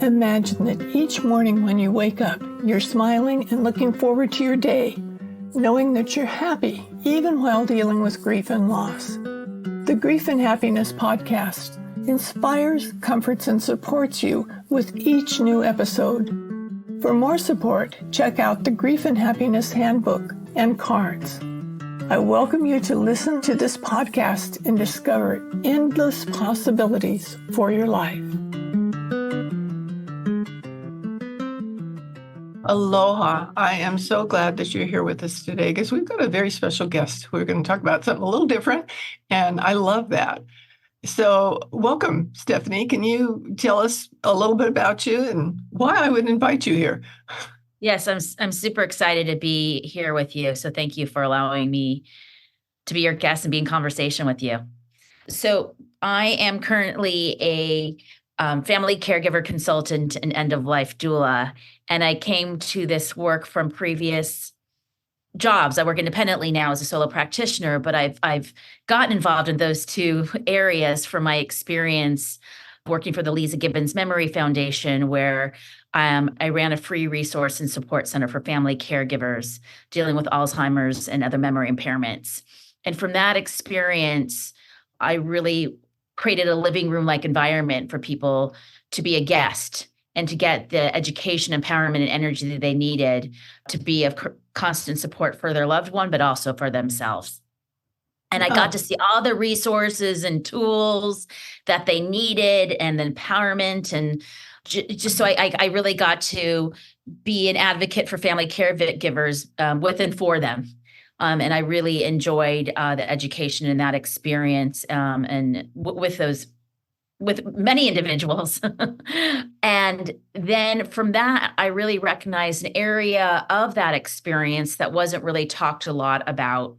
Imagine that each morning when you wake up, you're smiling and looking forward to your day, knowing that you're happy even while dealing with grief and loss. The Grief and Happiness podcast inspires, comforts, and supports you with each new episode. For more support, check out the Grief and Happiness Handbook and cards. I welcome you to listen to this podcast and discover endless possibilities for your life. Aloha. I am so glad that you're here with us today because we've got a very special guest. We're going to talk about something a little different, and I love that. So welcome, Stefanie. Can you tell us a little bit about you and why I would invite you here? Yes, I'm super excited to be here with you. So thank you for allowing me to be your guest and be in conversation with you. So I am currently a family caregiver consultant and end-of-life doula. And I came to this work from previous jobs. I work independently now as a solo practitioner, but I've gotten involved in those two areas from my experience working for the Lisa Gibbons Memory Foundation, where I ran a free resource and support center for family caregivers dealing with Alzheimer's and other memory impairments. And from that experience, I really created a living room-like environment for people to be a guest and to get the education, empowerment, and energy that they needed to be of constant support for their loved one, but also for themselves. And I got to see all the resources and tools that they needed and the empowerment. And just so I really got to be an advocate for family caregivers with and for them. And I really enjoyed the education in that experience and with many individuals. And then from that, I really recognized an area of that experience that wasn't really talked a lot about,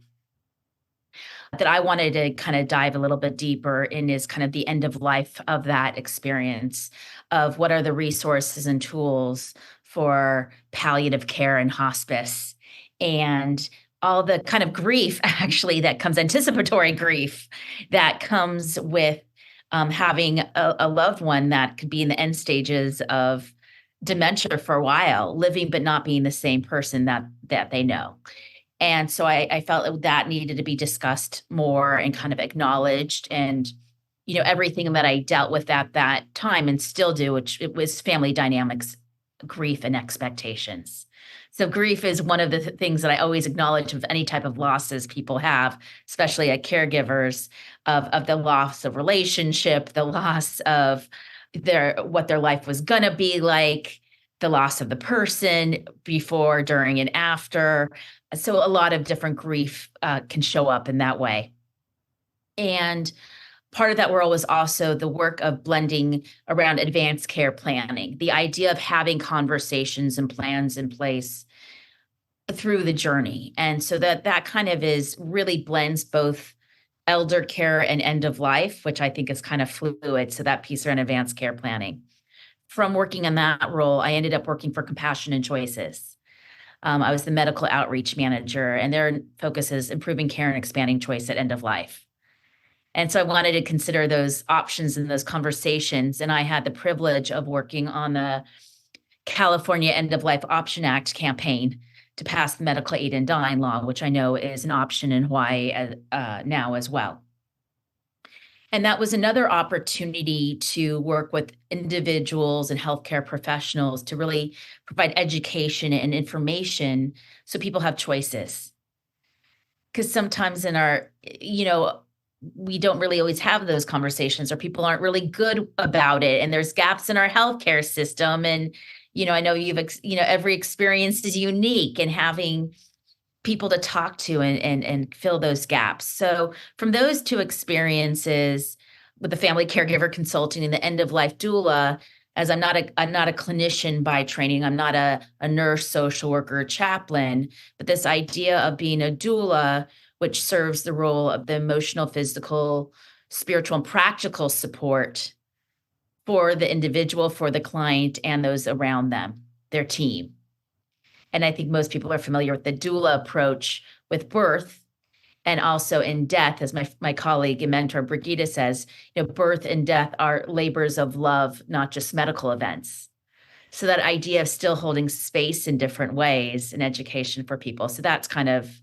that I wanted to kind of dive a little bit deeper in, is kind of the end of life of that experience of what are the resources and tools for palliative care and hospice, and all the kind of grief actually that comes, anticipatory grief that comes with having a loved one that could be in the end stages of dementia for a while, living but not being the same person that they know. And so I felt that needed to be discussed more and kind of acknowledged. And, everything that I dealt with at that time and still do, which it was family dynamics, grief, and expectations. So grief is one of the things that I always acknowledge of any type of losses people have, especially at caregivers, of the loss of relationship, the loss of what their life was going to be like, the loss of the person before, during, and after. So a lot of different grief can show up in that way. And part of that role was also the work of blending around advanced care planning, the idea of having conversations and plans in place through the journey. And so that kind of really blends both elder care and end of life, which I think is kind of fluid. So that piece around advanced care planning. From working in that role, I ended up working for Compassion and Choices. I was the medical outreach manager, and their focus is improving care and expanding choice at end of life. And so I wanted to consider those options and those conversations. And I had the privilege of working on the California End of Life Option Act campaign to pass the medical aid in dying law, which I know is an option in Hawaii now as well. And that was another opportunity to work with individuals and healthcare professionals to really provide education and information so people have choices. Because sometimes in our, we don't really always have those conversations, or people aren't really good about it. And there's gaps in our healthcare system. And, I know every experience is unique, and having people to talk to and fill those gaps. So from those two experiences with the family caregiver consulting and the end of life doula, as I'm not a clinician by training, I'm not a nurse, social worker, chaplain, but this idea of being a doula, which serves the role of the emotional, physical, spiritual, and practical support for the individual, for the client, and those around them, their team. And I think most people are familiar with the doula approach with birth and also in death, as my colleague and mentor Brigitte says, birth and death are labors of love, not just medical events. So that idea of still holding space in different ways in education for people. So that's kind of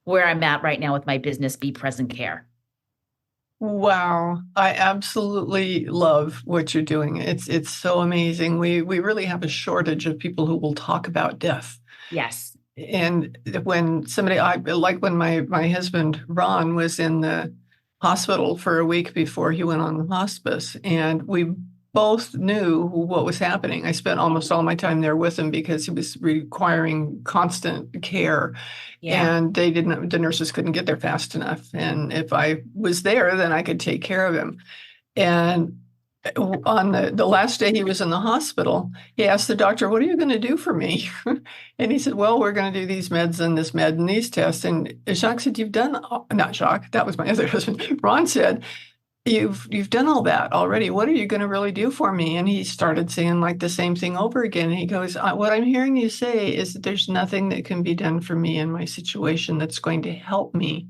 where I'm at right now with my business, Be Present Care. Wow, I absolutely love what you're doing. It's so amazing. We really have a shortage of people who will talk about death. Yes. And when like when my husband Ron was in the hospital for a week before he went on hospice, and we both knew what was happening. I spent almost all my time there with him because he was requiring constant care. Yeah. And the nurses couldn't get there fast enough. And if I was there, then I could take care of him. And on the last day he was in the hospital, he asked the doctor, "What are you going to do for me?" And he said, "Well, we're going to do these meds and this med and these tests." And Jacques said, not Jacques, that was my other husband. Ron said, You've done all that already. What are you going to really do for me?" And he started saying like the same thing over again. And he goes, "What I'm hearing you say is that there's nothing that can be done for me in my situation that's going to help me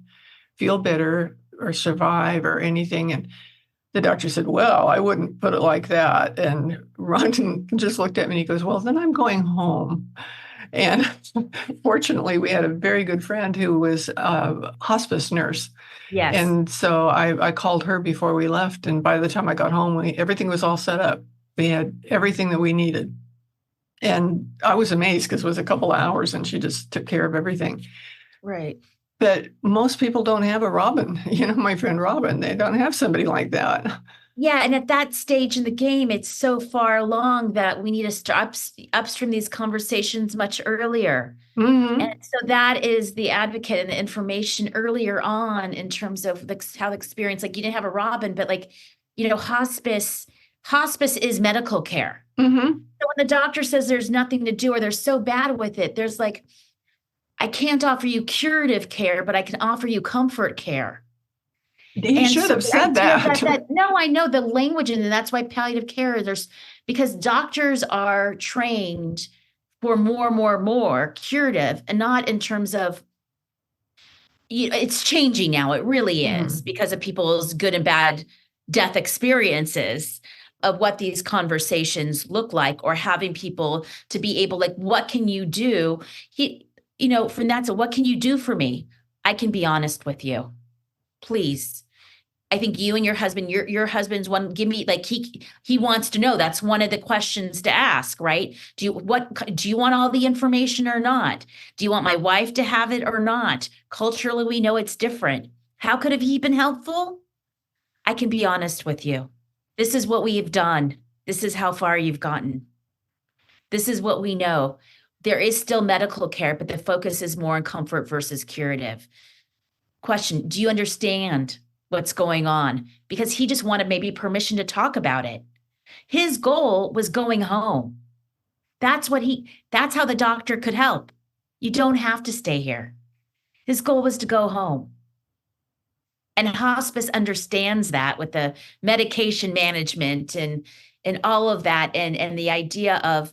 feel better or survive or anything." And the doctor said, "Well, I wouldn't put it like that." And Ron just looked at me and he goes, "Well, then I'm going home." And fortunately, we had a very good friend who was a hospice nurse. Yes. And so I called her before we left. And by the time I got home, everything was all set up. We had everything that we needed. And I was amazed because it was a couple of hours and she just took care of everything. Right. But most people don't have a Robin, my friend Robin, they don't have somebody like that. Yeah. And at that stage in the game, it's so far along that we need to start upstream these conversations much earlier. Mm-hmm. And so that is the advocate and the information earlier on in terms of how the experience, like you didn't have a Robin, but hospice is medical care. Mm-hmm. So when the doctor says there's nothing to do or they're so bad with it, there's like, I can't offer you curative care, but I can offer you comfort care. He should have said that. No, I know the language, and that's why palliative care because doctors are trained for more curative, and not in terms of, it's changing now. It really is because of people's good and bad death experiences of what these conversations look like, or having people to be able, like, what can you do? What can you do for me? I can be honest with you, please. I think you and your husband, your husband's one, give me, like, he wants to know. That's one of the questions to ask, right? Do you want all the information or not? Do you want my wife to have it or not? Culturally, we know it's different. How could have he been helpful? I can be honest with you. This is what we have done. This is how far you've gotten. This is what we know. There is still medical care, but the focus is more on comfort versus curative. Question, do you understand what's going on? Because he just wanted maybe permission to talk about it. His goal was going home. That's how the doctor could help. You don't have to stay here. His goal was to go home. And hospice understands that with the medication management and all of that. And the idea of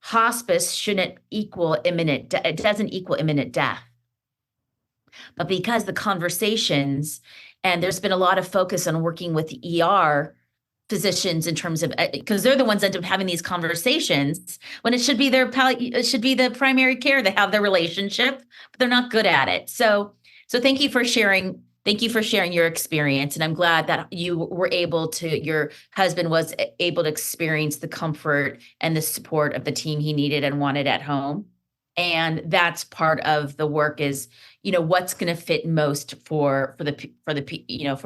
hospice shouldn't equal it doesn't equal imminent death. But because the conversations, and there's been a lot of focus on working with ER physicians in terms of, because they're the ones that end up having these conversations when it should be the primary care. They have the relationship, but they're not good at it. So thank you for sharing. Thank you for sharing your experience. And I'm glad that your husband was able to experience the comfort and the support of the team he needed and wanted at home. And that's part of the work is, what's going to fit most for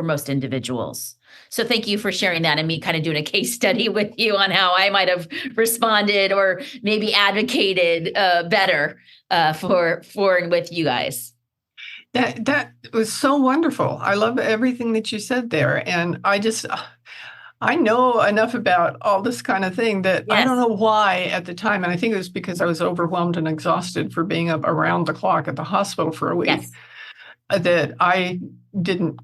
most individuals. So thank you for sharing that and me kind of doing a case study with you on how I might have responded or maybe advocated better for and with you guys. That was so wonderful. I love everything that you said there. And I know enough about all this kind of thing that I don't know why at the time. And I think it was because I was overwhelmed and exhausted for being up around the clock at the hospital for a week, that I didn't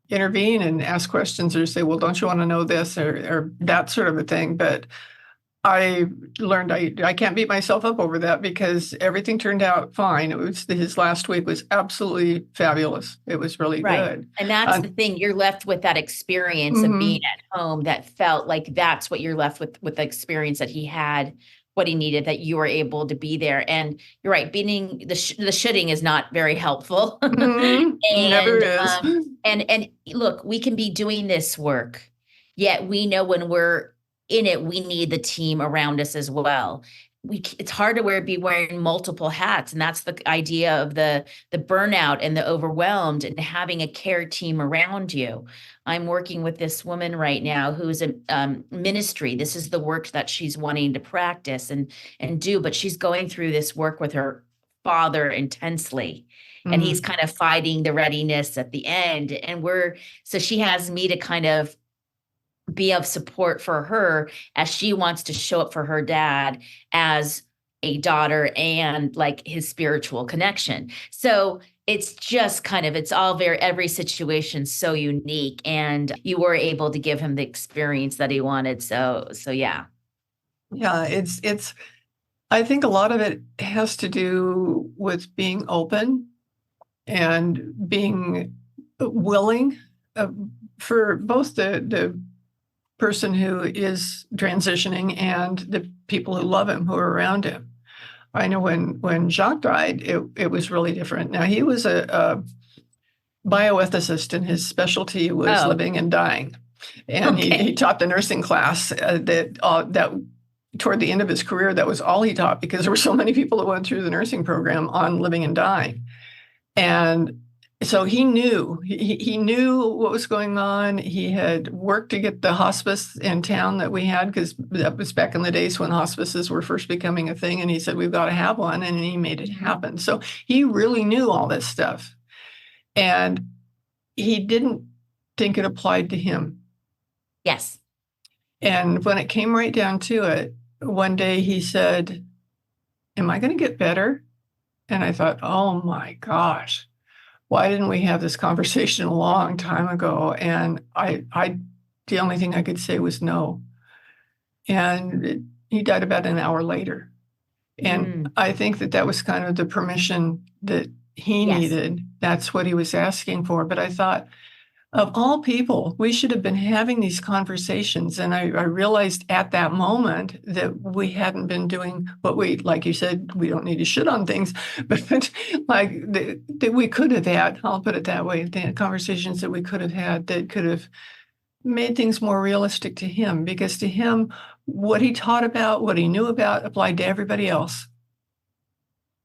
intervene and ask questions or say, well, don't you want to know this or that sort of a thing. But I learned I can't beat myself up over that because everything turned out fine. It was his last week was absolutely fabulous. It was really good. And that's the thing. You're left with that experience of being at home that felt like that's what you're left with the experience that he had what he needed, that you were able to be there. And you're right, being the shoulding is not very helpful. Never is. And look, we can be doing this work, yet we know when we're in it, we need the team around us as well. It's hard to be wearing multiple hats, and that's the idea of the burnout and the overwhelmed, and having a care team around you. I'm working with this woman right now who's a ministry. This is the work that she's wanting to practice and do, but she's going through this work with her father intensely. And he's kind of fighting the readiness at the end. And so she has me to kind of be of support for her as she wants to show up for her dad as a daughter and like his spiritual connection. So it's just it's all every situation so unique, and you were able to give him the experience that he wanted. So yeah. Yeah, it's I think a lot of it has to do with being open and being willing for both the person who is transitioning and the people who love him, who are around him. I know when Jacques died, it was really different. Now, he was a bioethicist, and his specialty was living and dying. And he taught the nursing class that toward the end of his career, that was all he taught, because there were so many people that went through the nursing program on living and dying. And so he knew what was going on. He had worked to get the hospice in town that we had, because that was back in the days when hospices were first becoming a thing. And he said, we've got to have one. And he made it happen. So he really knew all this stuff. And he didn't think it applied to him. Yes. And when it came right down to it, one day he said, am I going to get better? And I thought, oh my gosh, why didn't we have this conversation a long time ago? And the only thing I could say was no. And he died about an hour later. And I think that was kind of the permission that he needed. That's what he was asking for. But I thought, of all people, we should have been having these conversations. And I realized at that moment that we hadn't been doing what like you said, we don't need to shit on things, but like that we could have had, I'll put it that way, the conversations that we could have had that could have made things more realistic to him. Because to him, what he taught about, what he knew about, applied to everybody else.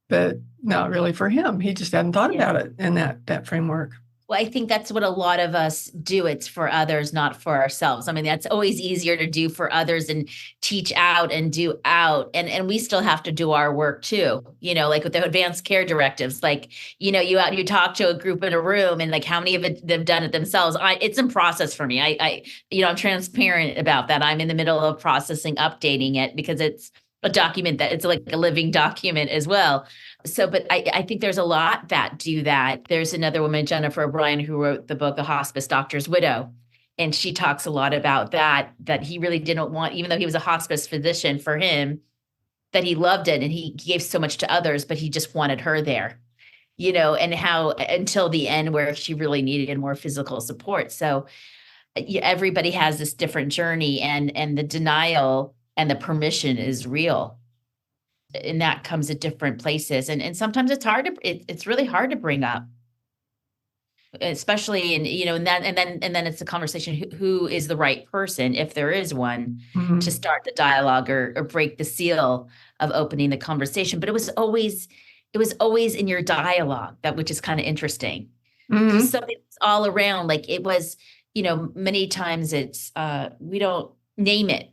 But not really for him. He just hadn't thought about it in that framework. Well, I think that's what a lot of us do. It's for others, not for ourselves. I mean, that's always easier to do for others and teach out and do out. And we still have to do our work too, like with the advanced care directives, like, you talk to a group in a room, and like how many of them done it themselves? It's in process for me. I'm transparent about that. I'm in the middle of processing, updating it, because it's a document that it's like a living document as well. So, but I think there's a lot that do that. There's another woman, Jennifer O'Brien, who wrote the book, A Hospice Doctor's Widow. And she talks a lot about that he really didn't want, even though he was a hospice physician, for him, that he loved it and he gave so much to others, but he just wanted her there, and how until the end where she really needed more physical support. So everybody has this different journey, and the denial and the permission is real. And that comes at different places. And sometimes it's really hard to bring up, especially and then it's a conversation, who is the right person, if there is one, to start the dialogue or break the seal of opening the conversation. But it was always in your dialogue, which is kind of interesting, because something's all around. Like it was, many times it's, we don't name it.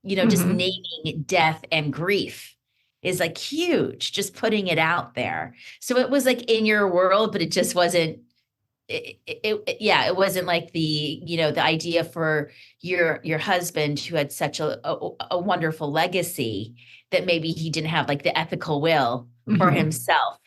Just naming death and grief is like huge, just putting it out there. So it was like in your world, but it just wasn't, it wasn't like the idea for your husband, who had such a wonderful legacy, that maybe he didn't have like the ethical will for himself.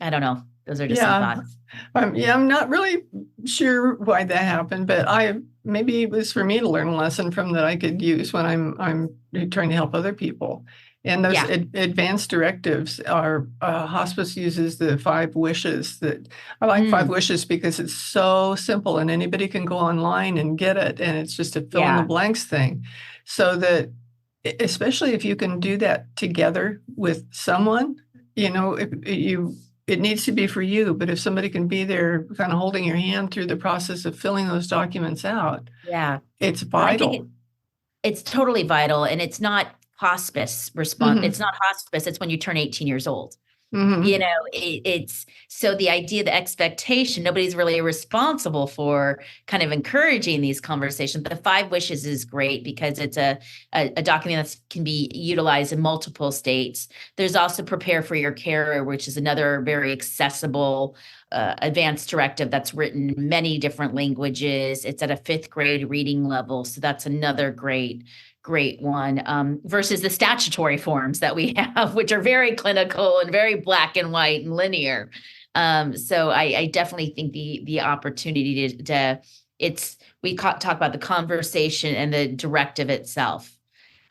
I don't know. Those are just some thoughts. I'm not really sure why that happened, but maybe it was for me to learn a lesson from that I could use when I'm trying to help other people. And those advanced directives are, hospice uses the 5 wishes. That I like 5 wishes because it's so simple and anybody can go online and get it. And it's just a fill in the blanks thing. So that especially if you can do that together with someone, it needs to be for you, but if somebody can be there kind of holding your hand through the process of filling those documents out, Yeah. it's Well, I think vital. it's totally vital, and it's not hospice response. Mm-hmm. It's not hospice. It's when you turn 18 years old. Mm-hmm. It's so the idea, the expectation, nobody's really responsible for kind of encouraging these conversations. The 5 wishes is great because it's a document that can be utilized in multiple states. There's also prepare for your carer, which is another very accessible advanced directive that's written in many different languages. It's at a 5th grade reading level. So that's another great one, versus the statutory forms that we have, which are very clinical and very black and white and linear. So I definitely think the opportunity to talk about the conversation and the directive itself,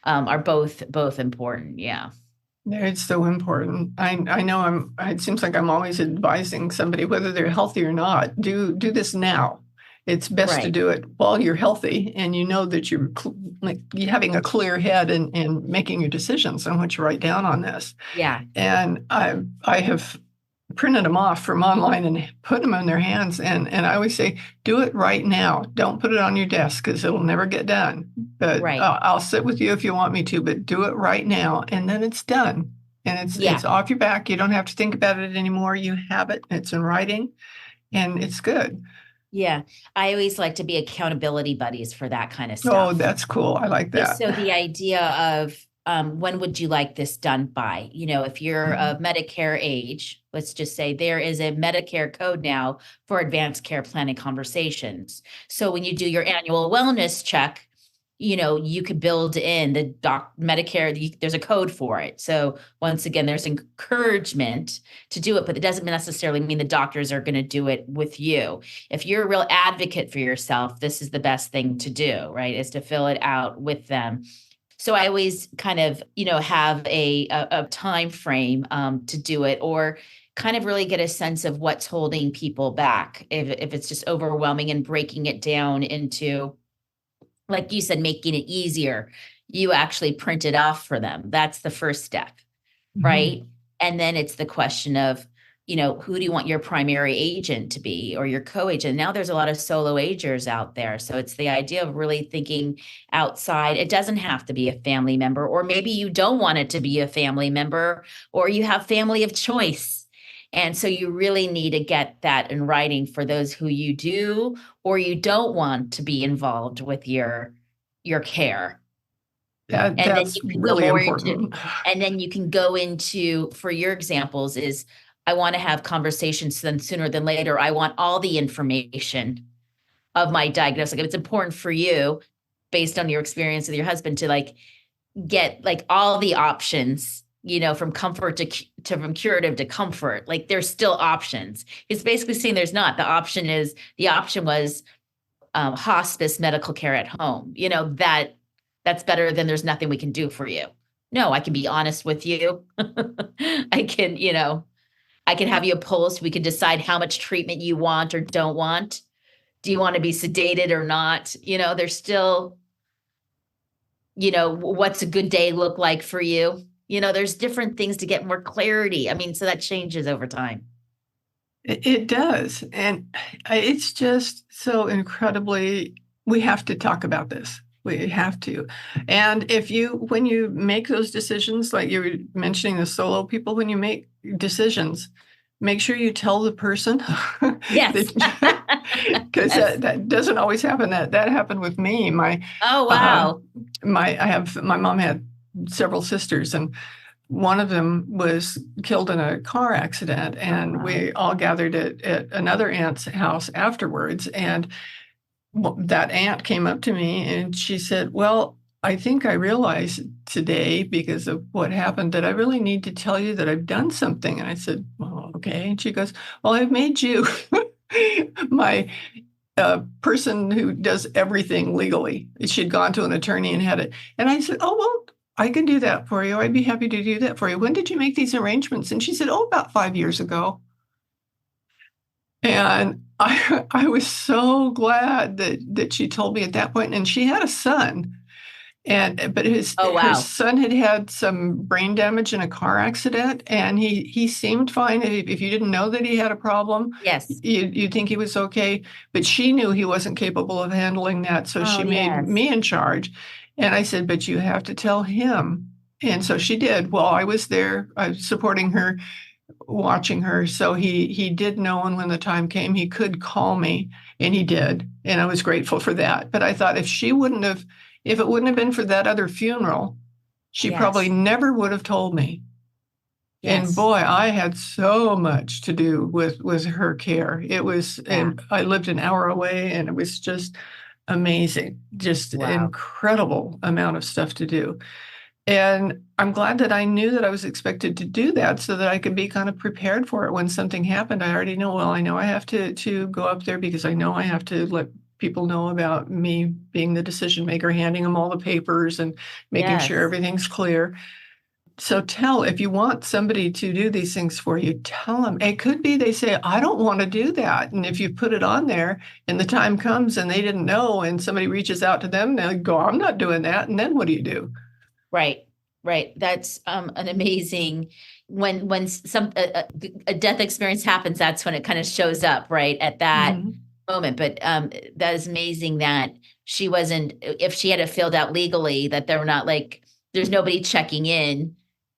are both important. Yeah. It's so important. I know it seems like I'm always advising somebody, whether they're healthy or not, do this now. It's best to Right. do it while you're healthy and you know that you're having a clear head and making your decisions on what you write down on this. Yeah. And I have printed them off from online and put them in their hands. And I always say, do it right now. Don't put it on your desk because it'll never get done. But Right. I'll sit with you if you want me to, but do it right now. And then it's done. And Yeah. it's off your back. You don't have to think about it anymore. You have it. It's in writing and it's good. Yeah. I always like to be accountability buddies for that kind of Oh, stuff. that's cool. I like that. So the idea of, when would you like this done by? If you're of Medicare age, let's just say there is a Medicare code now for advanced care planning conversations. So when you do your annual wellness check, you could build in the Medicare, there's a code for it. So once again, there's encouragement to do it, but it doesn't necessarily mean the doctors are going to do it with you. If you're a real advocate for yourself, this is the best thing to do, right? Is to fill it out with them. So I always kind of, have a time frame to do it, or kind of really get a sense of what's holding people back. If it's just overwhelming, and breaking it down into, like you said, making it easier, you actually print it off for them. That's the first step, right? And then it's the question of, who do you want your primary agent to be, or your co-agent? Now there's a lot of solo agers out there. So it's the idea of really thinking outside. It doesn't have to be a family member, or maybe you don't want it to be a family member, or you have family of choice. And so you really need to get that in writing for those who you do or you don't want to be involved with your care. And then That's you can really go more important. and then you can go into, for your examples is, I want to have conversations then sooner than later. I want all the information of my diagnosis. Like, if it's important for you, based on your experience with your husband, to get all the options, from comfort to from curative to comfort. Like, there's still options. It's basically saying there's not. The option was hospice medical care at home. That's better than there's nothing we can do for you. No, I can be honest with you. I can have you opposed. We can decide how much treatment you want or don't want. Do you want to be sedated or not? There's still, what's a good day look like for you? There's different things to get more clarity. I mean, so that changes over time. It does. And it's just so incredibly, we have to talk about this. We have to. And when you make those decisions, like you were mentioning the solo people, when you make decisions, make sure you tell the person. Yes. Because that doesn't always happen. That happened with me. Oh, wow. My mom had several sisters, and one of them was killed in a car accident, and we all gathered at another aunt's house afterwards. And that aunt came up to me and she said, well, I think I realized today, because of what happened, that I really need to tell you that I've done something. And I said, well, okay. And she goes, well, I've made you my person who does everything legally. She'd gone to an attorney and had it. And I said, oh, well, I can do that for you. I'd be happy to do that for you. When did you make these arrangements? And she said, oh, about 5 years ago. And I was so glad that she told me at that point. And she had a son. But Oh, her wow. son had some brain damage in a car accident, and he seemed fine. If you didn't know that he had a problem, Yes. you'd think he was okay. But she knew he wasn't capable of handling that, so she Oh, made yes. me in charge. And I said, "But you have to tell him." And so she did. Well, I was there, I was supporting her, watching her. So he did know, and when the time came, he could call me, and he did, and I was grateful for that. But I thought if it wouldn't have been for that other funeral, she probably Yes. never would have told me. And Yes. boy, I had so much to do with her care. It was, Yeah. and I lived an hour away, and it was just amazing, just Wow. incredible amount of stuff to do. And I'm glad that I knew that I was expected to do that so that I could be kind of prepared for it when something happened. I already know, well, I know I have to go up there because I know I have to let people know about me being the decision maker, handing them all the papers and making sure Yes. everything's clear. So if you want somebody to do these things for you, tell them. It could be they say, I don't want to do that. And if you put it on there and the time comes and they didn't know and somebody reaches out to them, they'll go, I'm not doing that. And then what do you do? Right. Right. That's an amazing when some a death experience happens, that's when it kind of shows up, right? At that Mhm. moment. But that is amazing that she wasn't, if she had it filled out legally, that they're not like, there's nobody checking in,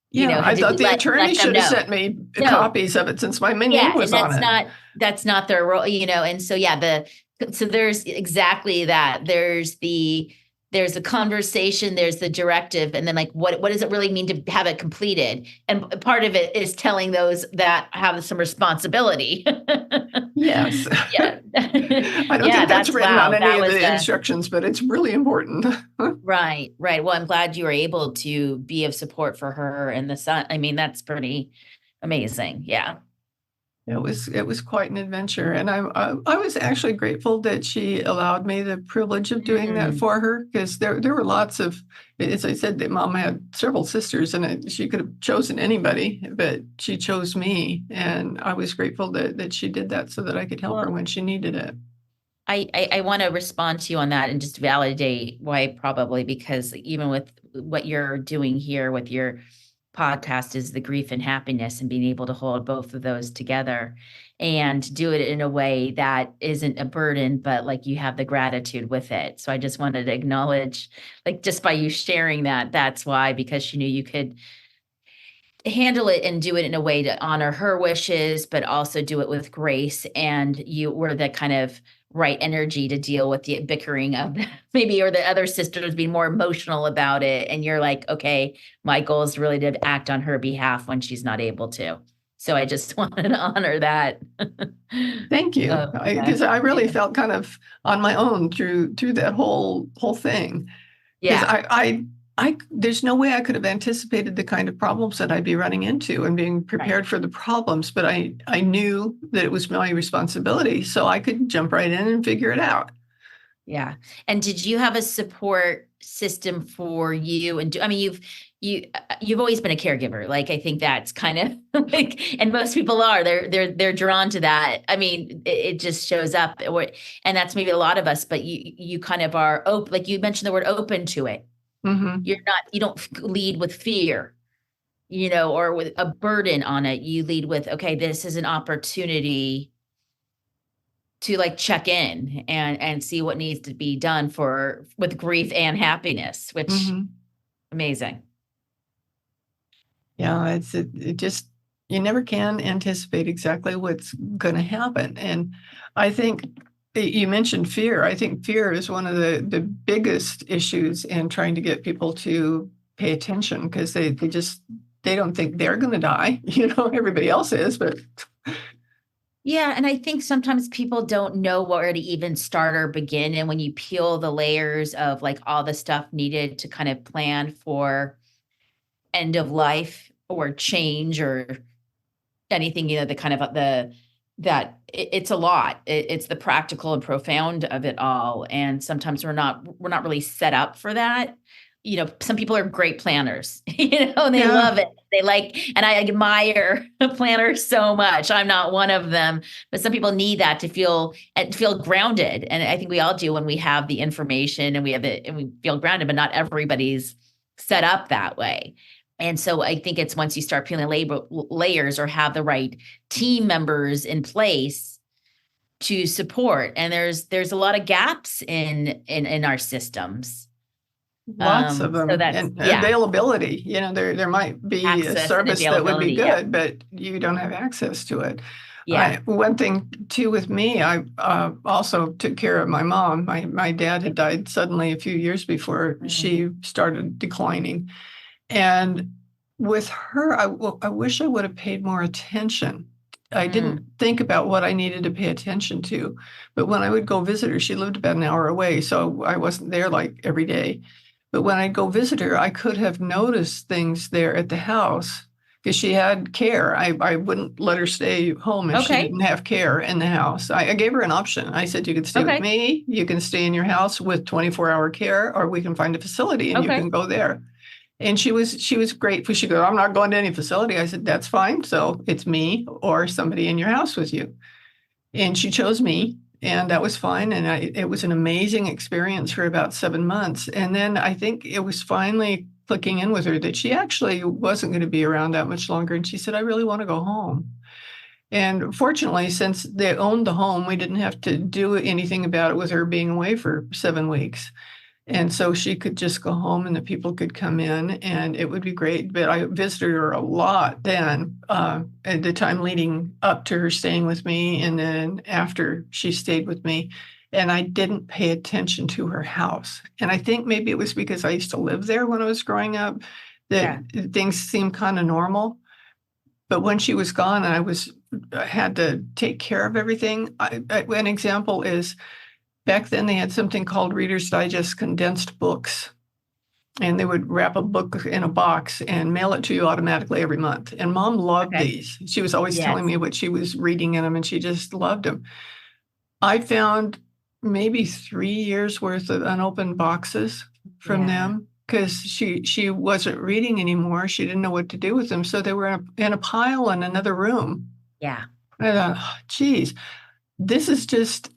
Yeah, I did thought you the attorney let them should have know? sent me No. copies of it since my name Yeah, was and on it. that's not their role, and so yeah, so there's exactly that. There's the conversation, there's the directive, and then like what does it really mean to have it completed? And part of it is telling those that have some responsibility. Yes. Yeah. I don't Yeah, think that's that's written on wow. any That of was the instructions, but it's really important. right, right. Well, I'm glad you were able to be of support for her and the son. I mean, that's pretty amazing. Yeah. It was quite an adventure, and I was actually grateful that she allowed me the privilege of doing that Mm. for her because there were lots of, as I said, that mom had several sisters, and she could have chosen anybody, but she chose me, and I was grateful that she did that so that I could help her Well, when she needed it. I want to respond to you on that and just validate why probably because even with what you're doing here with your podcast is the grief and happiness and being able to hold both of those together and do it in a way that isn't a burden, but like you have the gratitude with it. So I just wanted to acknowledge, like just by you sharing that, that's why, because she knew you could handle it and do it in a way to honor her wishes, but also do it with grace. And you were the kind of right energy to deal with the bickering of maybe, or the other sisters being more emotional about it. And you're like, okay, my goal is really to act on her behalf when she's not able to. So I just wanted to honor that. Thank you, That. because I really Yeah. felt kind of on my own through that whole thing. Because Yeah. there's no way I could have anticipated the kind of problems that I'd be running into and being Right. prepared for the problems, but I knew that it was my responsibility, so I could jump right in and figure it out. Yeah. And did you have a support system for you? And I mean, you've always been a caregiver. Like, I think that's kind of like, and most people are, they're drawn to that. I mean, it just shows up and that's maybe a lot of us, but you kind of are open, like you mentioned the word open to it. Hmm. You don't lead with fear, or with a burden on it. You lead with, okay, this is an opportunity to like check in and see what needs to be done with grief and happiness, which Hmm. amazing. Yeah, it just, you never can anticipate exactly what's going to happen. And I think you mentioned fear. I think fear is one of the biggest issues in trying to get people to pay attention because they don't think they're going to die. Everybody else is, but Yeah, and I think sometimes people don't know where to even start or begin. And when you peel the layers of like all the stuff needed to kind of plan for end of life or change or anything, the kind of it's a lot. It's the practical and profound of it all. And sometimes we're not really set up for that. some people are great planners, and they Yeah. love it. They like, and I admire planners so much. I'm not one of them, but some people need that to feel grounded. And I think we all do when we have the information and we have it and we feel grounded, but not everybody's set up that way. And so I think it's once you start peeling layers or have the right team members in place to support. And there's a lot of gaps in our systems. Lots of So them. that's, And yeah, availability, there might be a access and service that would be availability. Yeah. good, but you don't have access to it. Yeah. One thing too with me, I also took care of my mom. My dad had died suddenly a few years before she started declining. And with her, I wish I would have paid more attention. I didn't think about what I needed to pay attention to. But when I would go visit her, she lived about an hour away, so I wasn't there like every day. But when I'd go visit her, I could have noticed things there at the house because she had care. I wouldn't let her stay home if she Okay. didn't have care in the house. I gave her an option. I said, you can stay Okay. with me, you can stay in your house with 24-hour care, or we can find a facility and you Okay. can go there. And she was grateful. She goes, I'm not going to any facility. I said, that's fine. So it's me or somebody in your house with you. And she chose me, and that was fine. And it was an amazing experience for about 7 months. And then I think it was finally clicking in with her that she actually wasn't going to be around that much longer. And she said, I really want to go home. And fortunately, since they owned the home, we didn't have to do anything about it with her being away for 7 weeks. And so she could just go home and the people could come in and it would be great. But I visited her a lot then, at the time leading up to her staying with me and then after she stayed with me. And I didn't pay attention to her house. And I think maybe it was because I used to live there when I was growing up that things seemed kind of normal. But when she was gone and I had to take care of everything, an example is, back then, they had something called Reader's Digest condensed books, and they would wrap a book in a box and mail it to you automatically every month. And Mom loved these. She was always telling me what she was reading in them, and she just loved them. I found maybe 3 years worth of unopened boxes from them because she wasn't reading anymore. She didn't know what to do with them, so they were in a pile in another room. Yeah. I thought, oh, geez, this is just.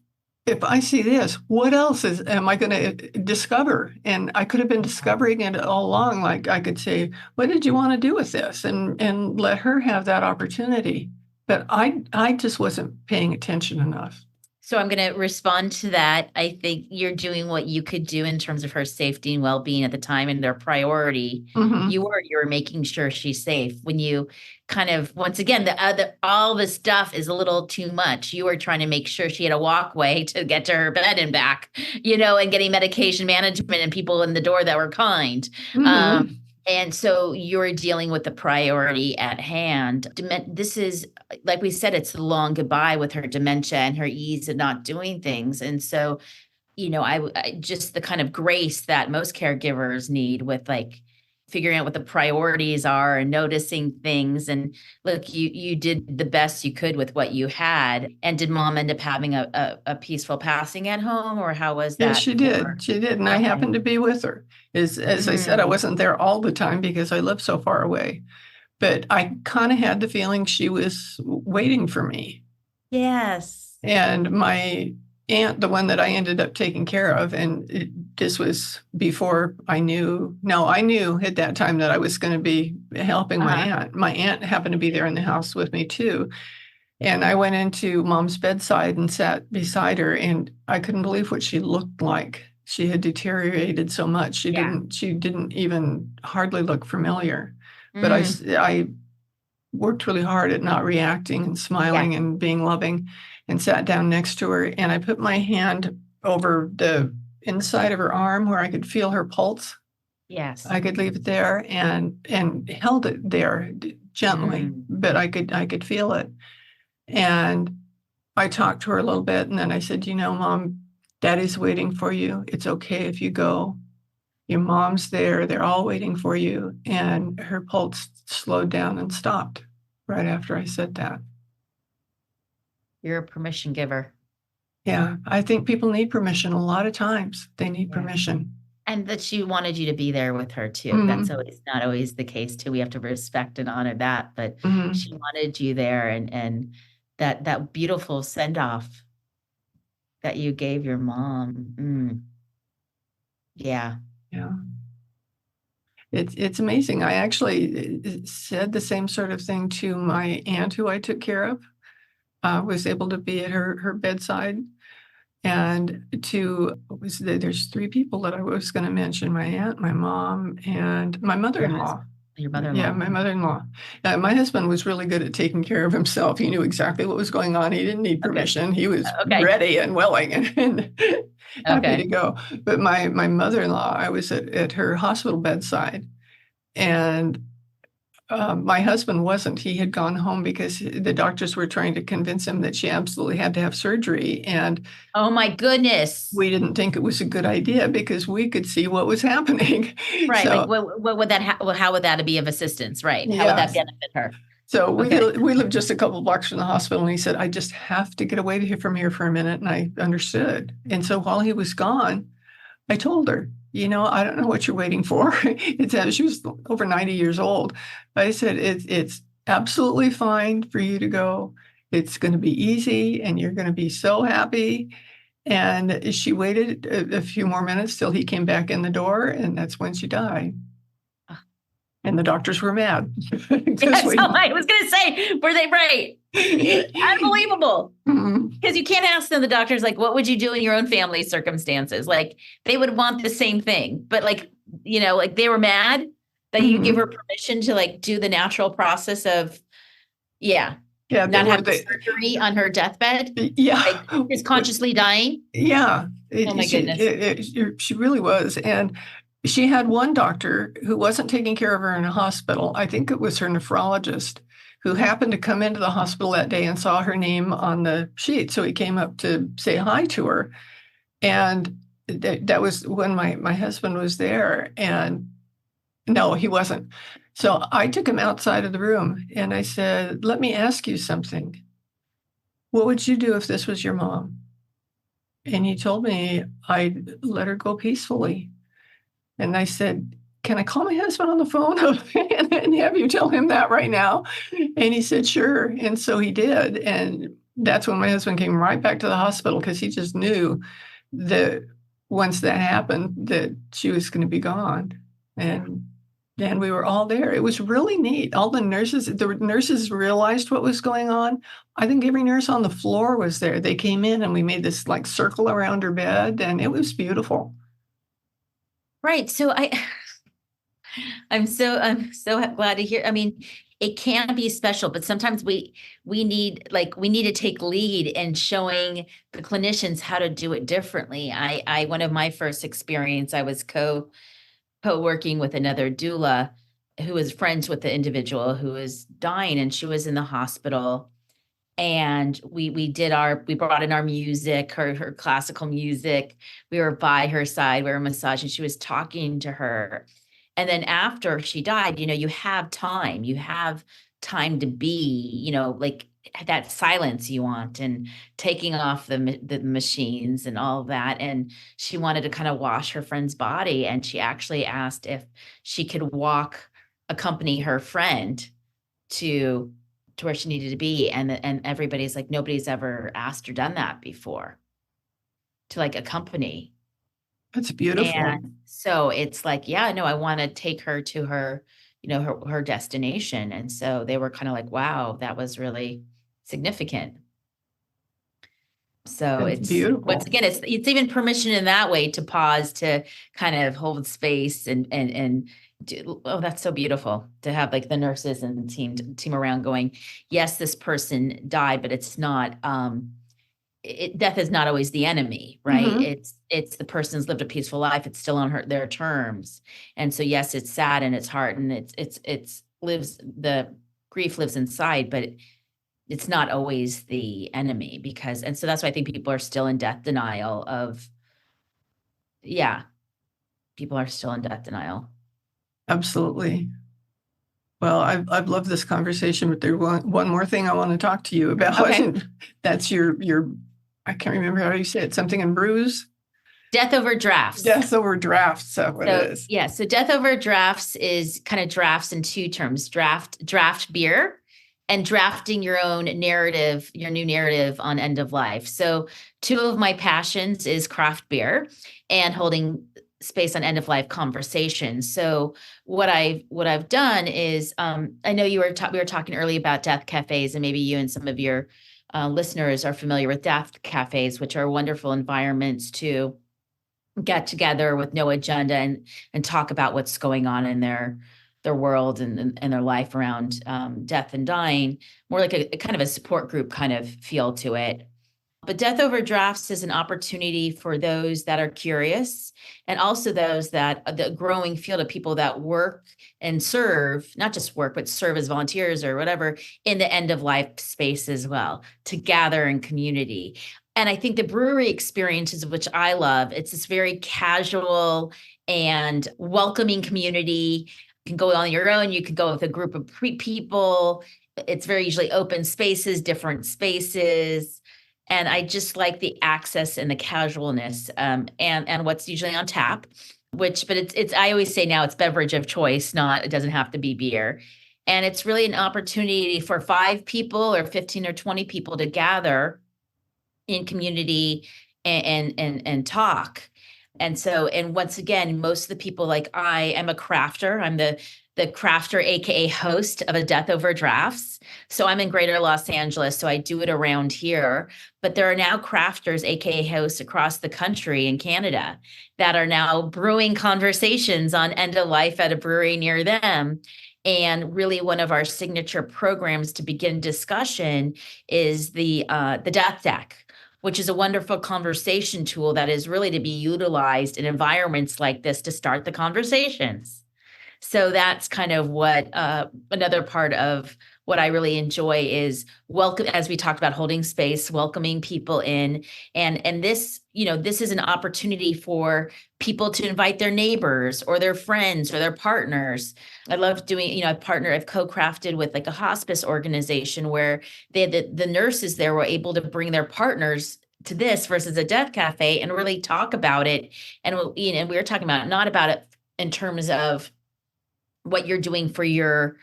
If I see this, what else am I going to discover? And I could have been discovering it all along. Like I could say, what did you want to do with this? And let her have that opportunity. But I just wasn't paying attention enough. So I'm going to respond to that. I think you're doing what you could do in terms of her safety and well-being at the time and their priority. Mm-hmm. You were making sure she's safe. When you kind of, once again, all the stuff is a little too much. You were trying to make sure she had a walkway to get to her bed and back, and getting medication management and people in the door that were kind. Mm-hmm. And so you're dealing with the priority at hand. This is, like we said, it's the long goodbye with her dementia and her ease of not doing things. And so, I just the kind of grace that most caregivers need with like figuring out what the priorities are and noticing things. And look, you did the best you could with what you had. And did Mom end up having a peaceful passing at home, or how was that? Yes, she did. She did. And I happened to be with her. As I said, I wasn't there all the time because I lived so far away. But I kind of had the feeling she was waiting for me. Yes. And my aunt, the one that I ended up taking care of, and this was before I knew. No, I knew at that time that I was going to be helping my aunt. My aunt happened to be there in the house with me too. And I went into Mom's bedside and sat beside her, and I couldn't believe what she looked like. She had deteriorated so much. She didn't even hardly look familiar. But I worked really hard at not reacting and smiling and being loving, and sat down next to her. And I put my hand over the inside of her arm where I could feel her pulse. Yes. I could leave it there and held it there gently, but I could feel it. And I talked to her a little bit, and then I said, Mom, Daddy's waiting for you. It's okay if you go. Your mom's there. They're all waiting for you. And her pulse slowed down and stopped right after I said that. You're a permission giver. Yeah, I think people need permission a lot of times. They need permission. And that she wanted you to be there with her too. Mm-hmm. That's always not always the case too. We have to respect and honor that, but Mm-hmm. she wanted you there, and that beautiful send off that you gave your mom. Yeah. Yeah. It's amazing. I actually said the same sort of thing to my aunt who I took care of. Was able to be at her bedside. And there's three people that I was going to mention: my aunt, my mom, and my mother-in-law. Your mother-in-law. Yeah, my mother-in-law. My husband was really good at taking care of himself. He knew exactly what was going on. He didn't need permission. He was ready and willing and happy to go. But my mother-in-law, I was at her hospital bedside, and my husband wasn't. He had gone home because the doctors were trying to convince him that she absolutely had to have surgery. And oh my goodness, we didn't think it was a good idea because we could see what was happening. Right. So, like what would that how would that be of assistance? Right. How would that benefit her? So we lived just a couple of blocks from the hospital, and he said, I just have to get away from here for a minute. And I understood. And so while he was gone, I told her, I don't know what you're waiting for. She was over 90 years old. I said, it's absolutely fine for you to go. It's going to be easy, and you're going to be so happy. And she waited a few more minutes till he came back in the door, and that's when she died. And the doctors were mad. Yes, I was going to say, were they right? Unbelievable. Because you can't ask them, the doctors, like, what would you do in your own family circumstances? Like, they would want the same thing. But like they were mad that you give her permission to like do the natural process of, not having surgery on her deathbed. Yeah. Like, is consciously dying. Yeah. Oh my goodness. She really was. And she had one doctor who wasn't taking care of her in a hospital. I think it was her nephrologist, who happened to come into the hospital that day and saw her name on the sheet. So he came up to say hi to her. And that was when my husband was there. And no, he wasn't. So I took him outside of the room and I said, let me ask you something. What would you do if this was your mom? And he told me I'd let her go peacefully. And I said, can I call my husband on the phone and have you tell him that right now? And he said, sure. And so he did. And that's when my husband came right back to the hospital, because he just knew that once that happened, that she was going to be gone. And we were all there. It was really neat. All the nurses realized what was going on. I think every nurse on the floor was there. They came in and we made this like circle around her bed, and it was beautiful. Right. So I'm so glad to hear. I mean, it can be special, but sometimes we need to take lead in showing the clinicians how to do it differently. One of my first experience, I was co-working with another doula who was friends with the individual who was dying, and she was in the hospital. And we brought in our music, her classical music. We were by her side, we were massaging, she was talking to her. And then after she died, you have time to be, like that silence you want, and taking off the machines and all of that. And she wanted to kind of wash her friend's body. And she actually asked if she could accompany her friend to where she needed to be. And everybody's like, nobody's ever asked or done that before, to like accompany. That's beautiful. And so it's like, yeah, no, I want to take her to her, her destination. And so they were kind of like, wow, that was really significant. So it's beautiful. Once again, it's even permission in that way to pause, to kind of hold space and oh, that's so beautiful to have like the nurses and the team around going, yes, this person died, but it's not, death is not always the enemy, right? Mm-hmm. It's the person's lived a peaceful life. It's still on their terms. And so, yes, it's sad and it's hard, and the grief lives inside, but it's not always the enemy, and so that's why I think people are still in death denial people are still in death denial. Absolutely. Well, I've loved this conversation, but there's one more thing I want to talk to you about. Okay. That's your I can't remember how you say it, something in bruise. Death over drafts. Death over drafts. So what it is. Yeah. So death over drafts is kind of drafts in two terms: draft beer, and drafting your own narrative, your new narrative on end of life. So two of my passions is craft beer and holding space on end of life conversations. So what I've done is, I know we were talking earlier about death cafes, and maybe you and some of your listeners are familiar with death cafes, which are wonderful environments to get together with no agenda and talk about what's going on in their world and their life around death and dying, more like a kind of a support group kind of feel to it. But Death Over Drafts is an opportunity for those that are curious, and also those that the growing field of people that work and serve, not just work, but serve as volunteers or whatever in the end of life space as well, to gather in community. And I think the brewery experiences, which I love, it's this very casual and welcoming community. You can go on your own, you can go with a group of people. It's very usually open spaces, different spaces. And I just like the access and the casualness, and what's usually on tap, but it's I always say now it's beverage of choice, it doesn't have to be beer. And it's really an opportunity for 5 people or 15 or 20 people to gather in community and talk. And so, and once again, most of the people, like I am a crafter. I'm the crafter, AKA host of a Death Over Drafts. So I'm in Greater Los Angeles, so I do it around here. But there are now crafters, AKA hosts across the country in Canada that are now brewing conversations on end of life at a brewery near them. And really one of our signature programs to begin discussion is the Death Deck, which is a wonderful conversation tool that is really to be utilized in environments like this to start the conversations. So that's kind of what another part of what I really enjoy is welcome, as we talked about holding space, welcoming people in. And this, this is an opportunity for people to invite their neighbors or their friends or their partners. I love doing, I've co-crafted with like a hospice organization where the nurses there were able to bring their partners to this versus a death cafe and really talk about it. And, and we were talking about not about it in terms of what you're doing for your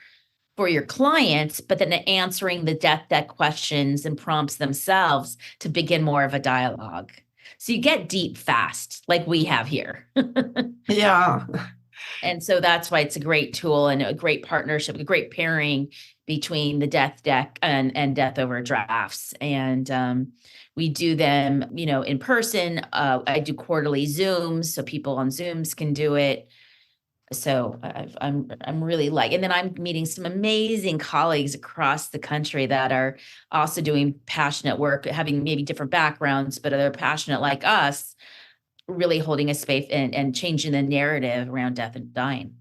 clients, but then answering the death deck questions and prompts themselves to begin more of a dialogue. So you get deep fast, like we have here. Yeah. And so that's why it's a great tool and a great partnership, a great pairing between the death deck and Death Over Drafts. And we do them, in person. I do quarterly Zooms, so people on Zooms can do it. So I'm really and then I'm meeting some amazing colleagues across the country that are also doing passionate work, having maybe different backgrounds, but they're passionate like us, really holding a space and changing the narrative around death and dying.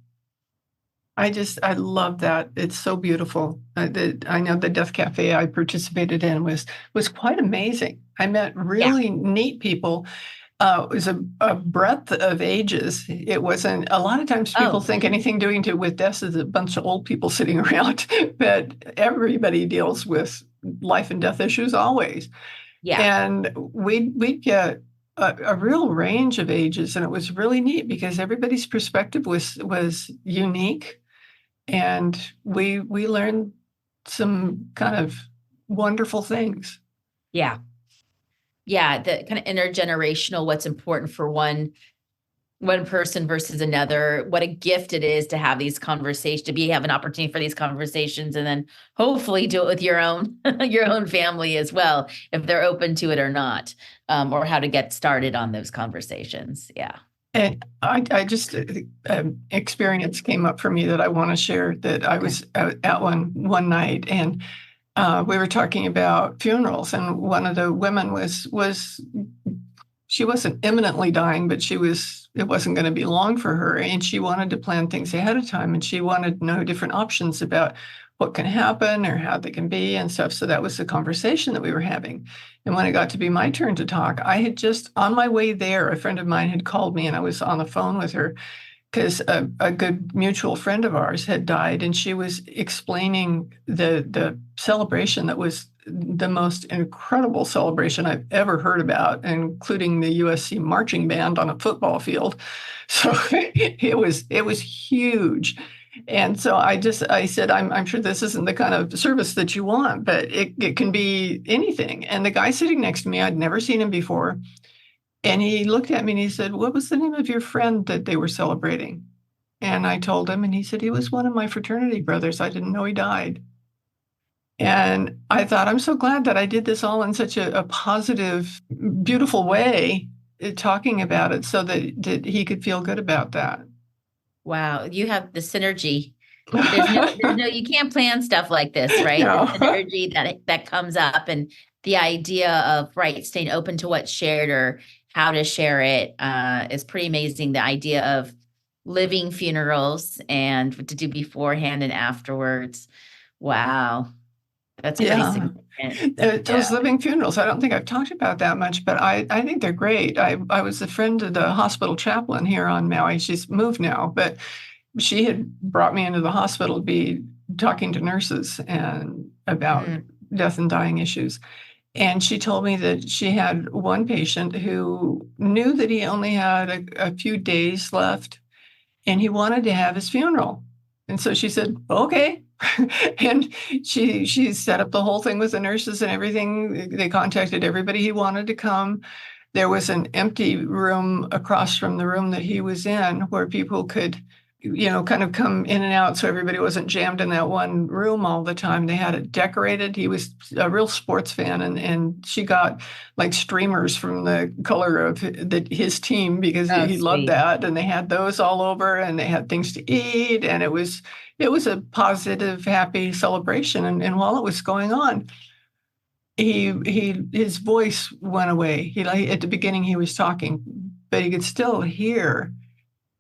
I love that. It's so beautiful. I know the Death Cafe I participated in was quite amazing. I met really neat people. It was a breadth of ages. It wasn't, a lot of times people think anything doing with death is a bunch of old people sitting around, but everybody deals with life and death issues always. Yeah. And we'd get a real range of ages, and it was really neat because everybody's perspective was unique, and we learned some kind of wonderful things. Yeah. Yeah, the kind of intergenerational, what's important for one person versus another, what a gift it is to have these conversations, have an opportunity for these conversations, and then hopefully do it with your own family as well, if they're open to it or not, or how to get started on those conversations. Yeah. And I just experience came up for me that I want to share, that I was at one night, and we were talking about funerals, and one of the women was she wasn't imminently dying, but it wasn't going to be long for her, and she wanted to plan things ahead of time, and she wanted to know different options about what can happen or how they can be and stuff. So that was the conversation that we were having. And when it got to be my turn to talk, I had just on my way there, a friend of mine had called me, and I was on the phone with her because a good mutual friend of ours had died, and she was explaining the celebration that was the most incredible celebration I've ever heard about, including the USC marching band on a football field. So it was huge. And so I said, I'm sure this isn't the kind of service that you want, but it can be anything. And the guy sitting next to me, I'd never seen him before. And he looked at me and he said, "What was the name of your friend that they were celebrating?" And I told him, and he said, "He was one of my fraternity brothers. I didn't know he died." And I thought, I'm so glad that I did this all in such a positive, beautiful way, talking about it so that he could feel good about that. Wow, you have the synergy. There's no, you can't plan stuff like this, right? No. The synergy that comes up, and the idea of, right, staying open to what's shared or how to share it is pretty amazing. The idea of living funerals and what to do beforehand and afterwards. Wow. That's pretty Yeah. significant. Those living funerals, I don't think I've talked about that much, but I think they're great. I was a friend of the hospital chaplain here on Maui. She's moved now, but she had brought me into the hospital to be talking to nurses and about death and dying issues. And she told me that she had one patient who knew that he only had a few days left and he wanted to have his funeral. And so she said, "Okay." And she set up the whole thing with the nurses and everything. They contacted everybody he wanted to come. There was an empty room across from the room that he was in where people could, kind of come in and out so everybody wasn't jammed in that one room all the time. They had it decorated. He was a real sports fan, and she got like streamers from the color of his team because he loved that. And they had those all over, and they had things to eat, and it was a positive, happy celebration. And while it was going on, his voice went away. At the beginning he was talking, but he could still hear.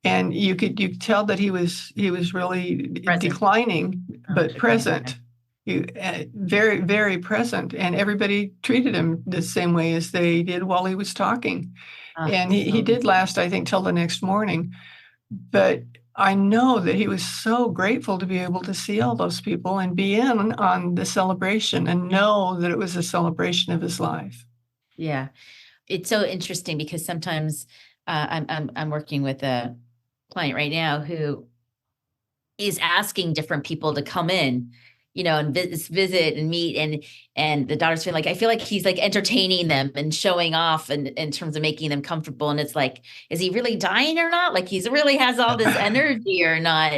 And you could tell that he was really declining, but present. Very, very present. And everybody treated him the same way as they did while he was talking. And he did last, I think, till the next morning. But I know that he was so grateful to be able to see all those people and be in on the celebration and know that it was a celebration of his life. Yeah, it's so interesting because sometimes I'm working with a client right now who is asking different people to come in, and visit and meet, and the daughter's feeling like, I feel like he's like entertaining them and showing off and in terms of making them comfortable. And it's like, is he really dying or not? Like he's really has all this energy or not?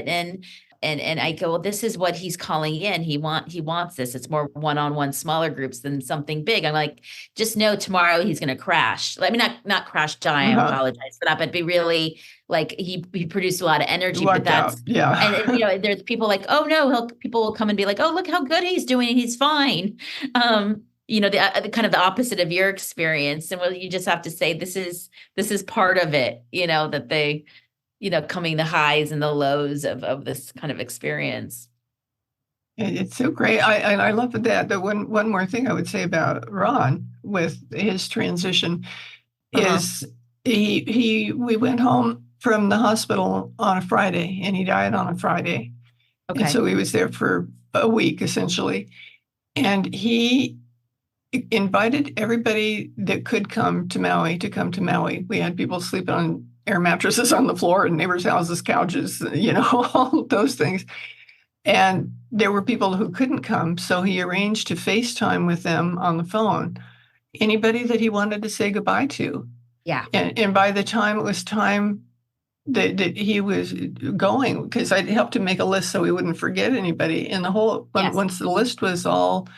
And I go, well, this is what he's calling in. He wants this. It's more one-on-one, smaller groups than something big. I'm like, just know tomorrow he's going to crash. I mean, not crash, die. I apologize for that, but be really like he produced a lot of energy. But that's and there's people like, oh no, people will come and be like, oh, look how good he's doing. He's fine. The kind of the opposite of your experience. And well, you just have to say this is part of it. That they. Coming the highs and the lows of this kind of experience. It's so great. I love that. The one more thing I would say about Ron with his transition is we went home from the hospital on a Friday and he died on a Friday. Okay. And so he was there for a week essentially. And he invited everybody that could come to Maui to come to Maui. We had people sleeping on air mattresses on the floor in neighbors' houses, couches, all those things. And there were people who couldn't come. So he arranged to FaceTime with them on the phone, anybody that he wanted to say goodbye to. Yeah. And by the time it was time that he was going, because I'd helped him make a list so he wouldn't forget anybody. And once the list was all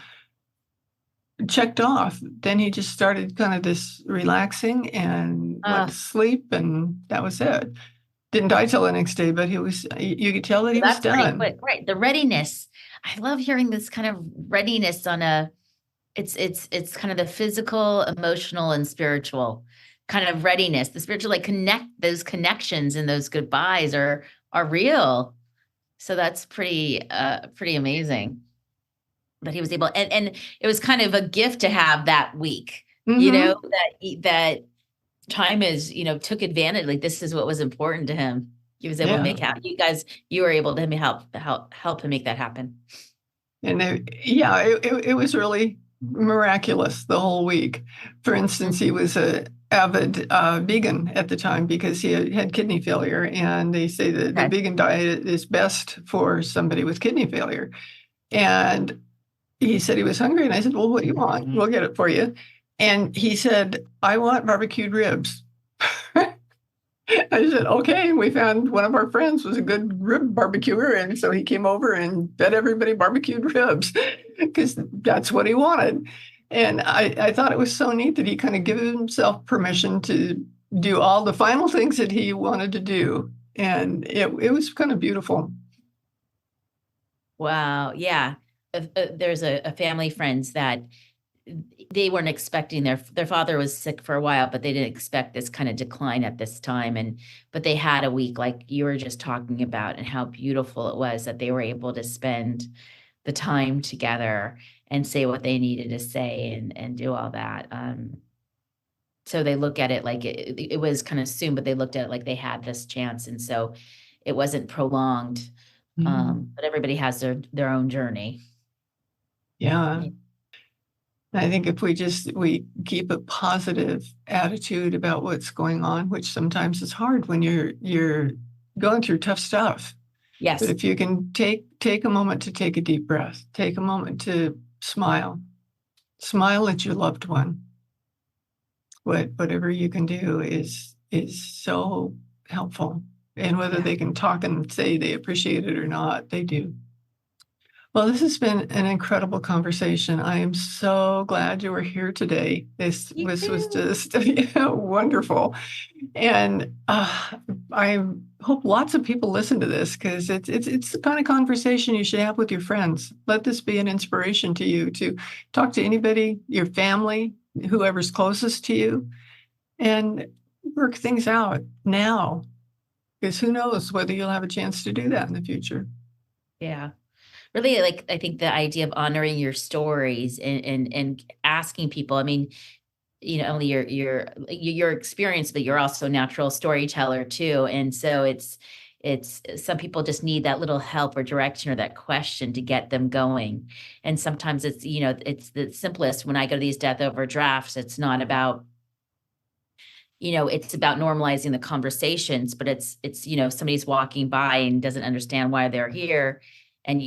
checked off, then he just started kind of this relaxing and went to sleep, and that was it. Didn't die till the next day, but you could tell that he was done. Pretty quick. Right. The readiness. I love hearing this kind of readiness on it's kind of the physical, emotional, and spiritual kind of readiness. The spiritual, like those connections and those goodbyes are real. So that's pretty amazing. That he was able, and it was kind of a gift to have that week, that time is, took advantage. Like this is what was important to him. He was able to make happen. You were able to help him make that happen. And it was really miraculous the whole week. For instance, he was a avid vegan at the time because he had kidney failure, and they say that the vegan diet is best for somebody with kidney failure. And he said he was hungry, and I said, well, what do you want? We'll get it for you. And he said, I want barbecued ribs. I said, okay. And we found one of our friends was a good rib barbecuer. And so he came over and fed everybody barbecued ribs because that's what he wanted. And I thought it was so neat that he kind of gave himself permission to do all the final things that he wanted to do. And it was kind of beautiful. Wow. Yeah. There's a family friends that they weren't expecting their father was sick for a while, but they didn't expect this kind of decline at this time. But they had a week like you were just talking about, and how beautiful it was that they were able to spend the time together and say what they needed to say and do all that. So they look at it like it was kind of soon, but they looked at it like they had this chance. And so it wasn't prolonged, but everybody has their own journey. Yeah. I think if we keep a positive attitude about what's going on, which sometimes is hard when you're going through tough stuff. Yes. But if you can take a moment to take a deep breath, take a moment to smile at your loved one. Whatever you can do is so helpful. And whether they can talk and say they appreciate it or not, they do. Well, this has been an incredible conversation. I am so glad you were here today. This was just wonderful. And I hope lots of people listen to this, because it's the kind of conversation you should have with your friends. Let this be an inspiration to you to talk to anybody, your family, whoever's closest to you, and work things out now, because who knows whether you'll have a chance to do that in the future. Yeah. Really, like, I think the idea of honoring your stories and asking people, I mean, you know, only your experience, but you're also a natural storyteller too. And so it's some people just need that little help or direction or that question to get them going. And sometimes it's, you know, it's the simplest. When I go to these death over drafts, it's not about, you know, it's about normalizing the conversations, but it's, you know, somebody's walking by and doesn't understand why they're here. And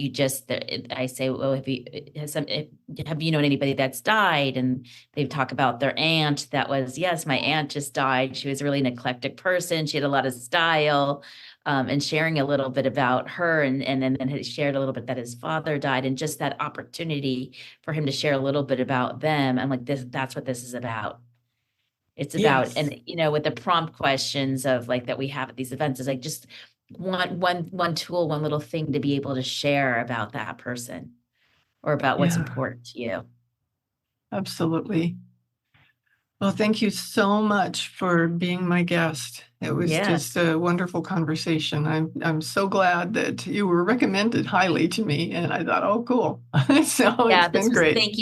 I say, well, have you known anybody that's died? And they talk about their aunt that was, yes, my aunt just died. She was really an eclectic person. She had a lot of style, and sharing a little bit about her. And then he shared a little bit that his father died, and just that opportunity for him to share a little bit about them. I'm like, that's what this is about. It's about, yes. And, you know, with the prompt questions of like that we have at these events, is like just one tool, one little thing to be able to share about that person or about what's important to you. Absolutely. Well, thank you so much for being my guest. It was just a wonderful conversation. I'm so glad that you were recommended highly to me, and I thought, oh, cool. So it's been great. Thank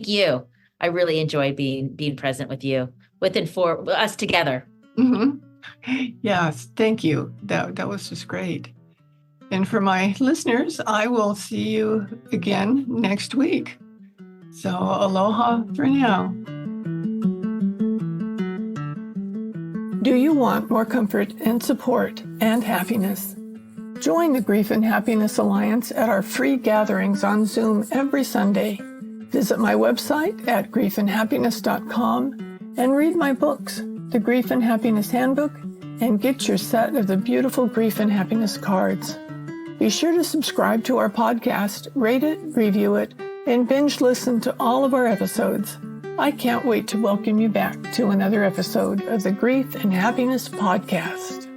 you. I really enjoyed being present with you, for us together. Mm-hmm. Yes, thank you. That was just great. And for my listeners, I will see you again next week. So aloha for now. Do you want more comfort and support and happiness? Join the Grief and Happiness Alliance at our free gatherings on Zoom every Sunday. Visit my website at griefandhappiness.com and read my books, The Grief and Happiness Handbook, and get your set of the beautiful Grief and Happiness cards. Be sure to subscribe to our podcast, rate it, review it, and binge listen to all of our episodes. I can't wait to welcome you back to another episode of the Grief and Happiness Podcast.